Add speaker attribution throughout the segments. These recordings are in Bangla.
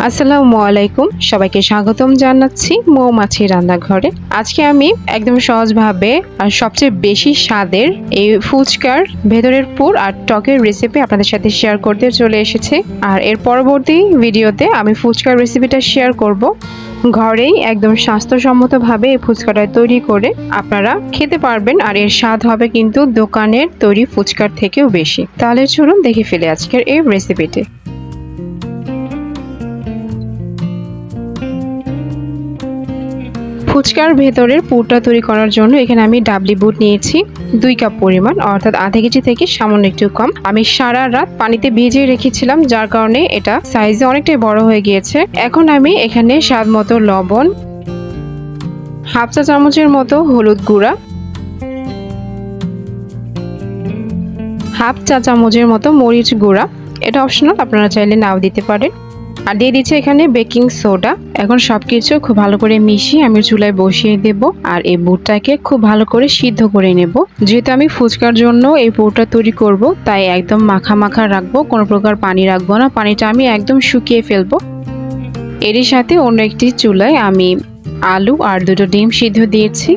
Speaker 1: আসসালামু আলাইকুম, সবাইকে স্বাগতম জানাচ্ছি মৌমাছি রান্নাঘরে। আজকে আমি একদম সহজভাবে আর সবচেয়ে বেশি স্বাদের এই ফুচকার ভেতরের পুর আর টকের রেসিপি আপনাদের সাথে শেয়ার করতে চলে এসেছি। আর এর পরবর্তী ভিডিওতে আমি ফুচকার রেসিপিটা শেয়ার করব। ঘরেই একদম স্বাস্থ্যসম্মতভাবে এই ফুচকাটা তৈরি করে আপনারা খেতে পারবেন, আর এর স্বাদ হবে কিন্তু দোকানের তৈরি ফুচকার থেকেও বেশি। তাহলে চলুন দেখে ফেলে আজকের এই রেসিপিটি। ফুচকার ভেতরের পুরটা তৈরি করার জন্য এখানে আমি ডাবলি বুট নিয়েছি 2 কাপ পরিমাণ, অর্থাৎ আধা কেজি থেকে সামান্য একটু কম। আমি সারা রাত পানিতে ভিজিয়ে রেখেছিলাম, যার কারণে এটা সাইজে অনেকটাই বড় হয়ে গিয়েছে। এখন আমি এখানে স্বাদ মতো লবণ, হাফ চা চামচের মতো হলুদ গুঁড়া, হাফ চা চামচের মতো মরিচ গুঁড়া, এটা অপশনাল, আপনারা চাইলে নাও দিতে পারেন, আর দিয়ে দিচ্ছি এখানে বেকিং সোডা। এখন সবকিছু খুব ভালো করে মিশিয়ে আমি চুলায় বসিয়ে দেব, আর এই বুটটাকে খুব ভালো করে সিদ্ধ করে নেব। যেহেতু আমি ফুচকার জন্য এই পুরটা তৈরি করব, তাই একদম মাখা মাখা রাখবো, কোনো প্রকার পানি রাখবো না। পানিটা আমি একদম শুকিয়ে ফেলবো। এরই সাথে অন্য একটি চুলায় আমি আলু আর 2টো ডিম সিদ্ধ দিয়েছি।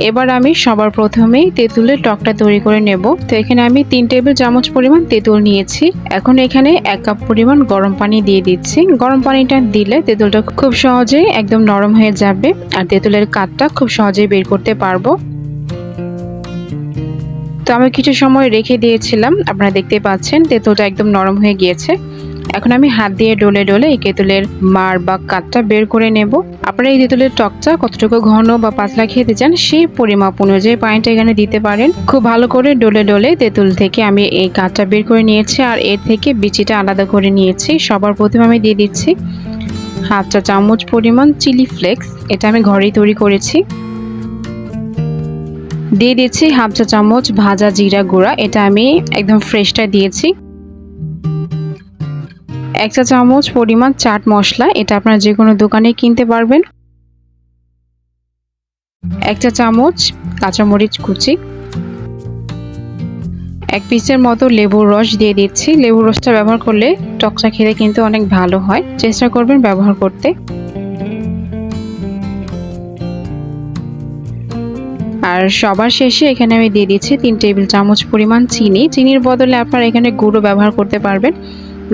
Speaker 1: এবার আমি সবার প্রথমেই তেঁতুলের টকটা তৈরি করে নেব। তো এখানে আমি 3 টেবিল চামচ পরিমাণ তেঁতুল নিয়েছি। এখন এখানে 1 কাপ পরিমাণ গরম পানি দিয়ে দিচ্ছি। গরম পানিটা দিলে তেঁতুলটা খুব সহজেই একদম নরম হয়ে যাবে, আর তেঁতুলের কাঠটা খুব সহজেই বের করতে পারবো। তো আমি কিছু সময় রেখে দিয়েছিলাম, আপনারা দেখতে পাচ্ছেন তেঁতুলটা একদম নরম হয়ে গিয়েছে। এখন আমি হাত দিয়ে ডলে ডলে এই তেঁতুলের মার বা কাঠটা বের করে নেব। আপনারা এই তেঁতুলের টকটা কতটুকু ঘন বা পাতলা খেতে চান সেই পরিমাপ অনুযায়ী পানিটা এখানে দিতে পারেন। খুব ভালো করে ডলে ডলে তেঁতুল থেকে আমি এই কাঠটা বের করে নিয়েছি, আর এর থেকে বিচিটা আলাদা করে নিয়েছি। সবার প্রথমে আমি দিয়ে দিচ্ছি হাফ চা চামচ পরিমাণ চিলি ফ্লেক্স, এটা আমি ঘরেই তৈরি করেছি। দিয়ে দিচ্ছি হাফ চা চামচ ভাজা জিরা গুঁড়া, এটা আমি একদম ফ্রেশটা দিয়েছি। 1 চা চামচ পরিমাণ চাট মশলা, এটা আপনারা যে কোনো দোকানে কিনতে পারবেন। 1 চা চামচ কাঁচামরিচ কুচি, 1 পিসের মতো লেবুর রস দিয়ে দিচ্ছি। লেবুর রসটা ব্যবহার করলে টকটা খেতে কিন্তু অনেক ভালো হয়, চেষ্টা করবেন ব্যবহার করতে। আর সবার শেষে এখানে আমি দিয়ে দিচ্ছি 3 টেবিল চামচ পরিমাণ চিনি। চিনির বদলে আপনারা এখানে গুঁড়ো ব্যবহার করতে পারবেন।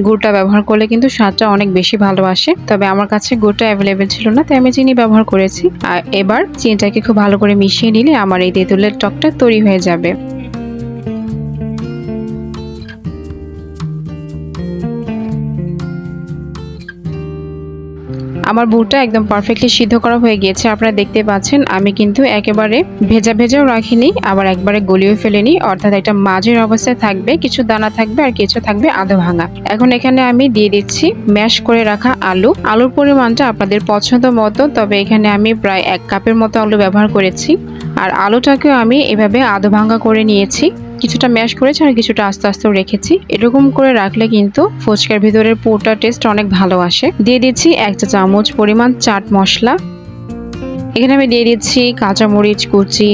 Speaker 1: গুড়টা ব্যবহার করলে কিন্তু স্বাদটা অনেক বেশি ভালো আসে, তবে আমার কাছে গুড়টা অ্যাভেলেবেল ছিল না, তাই আমি চিনি ব্যবহার করেছি। আর এবার চিনিটাকে খুব ভালো করে মিশিয়ে নিলে আমার এই তেঁতুলের টকটা তৈরি হয়ে যাবে। আমার বুটটা একদম পারফেক্টলি সিদ্ধ করা হয়ে গিয়েছে, আপনারা দেখতে পাচ্ছেন। আমি কিন্তু একেবারে ভেজা ভেজাও রাখিনি, আবার একবারে গলিয়ে ফেলিনি, অর্থাৎ একটা মাঝের অবস্থায় থাকবে, কিছু দানা থাকবে আর কিছু থাকবে আধা ভাঙা। এখন এখানে আমি দিয়ে দিচ্ছি ম্যাশ করে রাখা আলু। আলুর পরিমাণটা আপনাদের পছন্দ মতো, তবে এখানে আমি প্রায় 1 কাপের মতো আলু ব্যবহার করেছি। আর আলুটাকেও আমি এভাবে আধা ভাঙা করে নিয়েছি, কিছুটা ম্যাশ করেছি আর কিছুটা আস্তে আস্তে রেখেছি। এরকম করে রাখলে কিন্তু ফুচকার ভিতরের পুরটা টেস্ট অনেক ভালো আসে। দিয়ে দিচ্ছি 1 চা চামচ পরিমাণ চাট মশলা। এখানে আমি দিয়ে দিচ্ছি কাঁচামরিচ কুচি,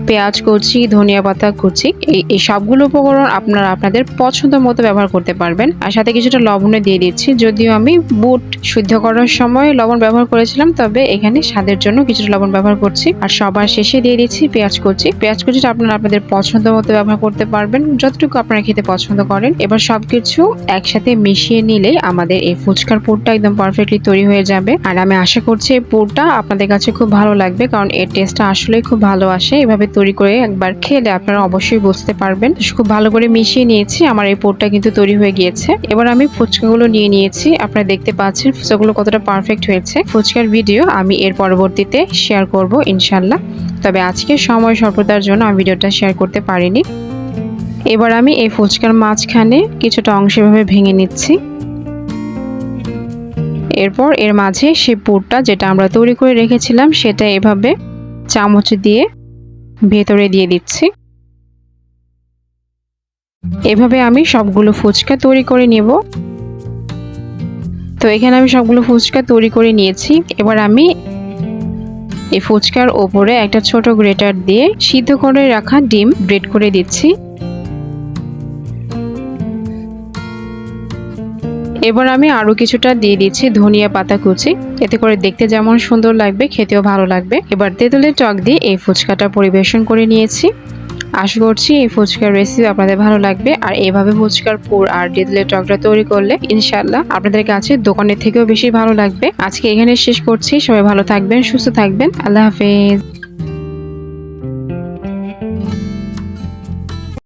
Speaker 1: পেঁয়াজ কুচি, ধনিয়া পাতা কুচি। এই সবগুলো উপকরণ আপনারা আপনাদের পছন্দ মতো ব্যবহার করতে পারবেন। আর সাথে কিছুটা লবণও দিয়ে দিচ্ছি, যদিও আমি বুট সিদ্ধ করার সময় লবণ ব্যবহার করেছিলাম, তবে এখানে স্বাদের জন্য কিছুটা লবণ ব্যবহার করছি। আর সবার শেষে দিয়ে দিচ্ছি পেঁয়াজ কুচি। পেঁয়াজ কুচিটা আপনারা আপনাদের পছন্দ মতো ব্যবহার করতে পারবেন, যতটুকু আপনারা খেতে পছন্দ করেন। এবার সবকিছু একসাথে মিশিয়ে নিলে আমাদের এই ফুচকার পুরটা একদম পারফেক্টলি তৈরি হয়ে যাবে। আর আমি আশা করছি এই পুরটা আপনাদের কাছে খুব ভালো লাগবে, কারণ এর টেস্টটা আসলেই খুব ভালো আসে। এভাবে তৈরি করে একবার খেলে আপনারা অবশ্যই বুঝতে পারবেন। খুব ভালো করে মিশিয়ে নিয়েছি, আমার এই পুরটা কিন্তু তৈরি হয়ে গিয়েছে। এবার আমি ফুচকাগুলো নিয়ে নিয়েছি, আপনারা দেখতে পাচ্ছেন ফুচকাগুলো কতটা পারফেক্ট হয়েছে। ফুচকার ভিডিও আমি এর পরবর্তীতে শেয়ার করব ইনশাল্লাহ, তবে আজকে সময় স্বল্পতার জন্য আমি ভিডিওটা শেয়ার করতে পারিনি। এবার আমি এই ফুচকার মাঝখানে কিছুটা অংশ এভাবে ভেঙে নিচ্ছি। এরপর এর মাঝে সেই পুরটা যেটা আমরা তৈরি করে রেখেছিলাম সেটা এভাবে চামচ দিয়ে ভেতরে দিয়ে দিচ্ছি। এভাবে আমি সবগুলো ফুচকা তৈরি করে নেব। তো এখানে আমি সবগুলো ফুচকা তৈরি করে নিয়েছি। এবার আমি এই ফুচকার ওপরে একটা ছোট গ্রেটার দিয়ে সিদ্ধ করে রাখা ডিম গ্রেট করে দিচ্ছি। এবার আমি আরো কিছুটা দিয়ে দিচ্ছি ধনিয়া পাতা কুচি, এতে করে দেখতে যেমন সুন্দর লাগবে খেতেও ভালো লাগবে। এবার তেঁতুলের টক দিয়ে এই ফুচকাটা পরিবেশন করে নিয়েছি। আশা করছি এই ফুচকার রেসিপি আপনাদের ভালো লাগবে। আর এইভাবে ফুচকার পুর আর তেঁতুলের টকটা তৈরি করলে ইনশাআল্লাহ আপনাদের কাছে দোকানের থেকেও বেশি ভালো লাগবে। আজকে এখানে শেষ করছি। সবাই ভালো থাকবেন, সুস্থ থাকবেন। আল্লাহ হাফেজ।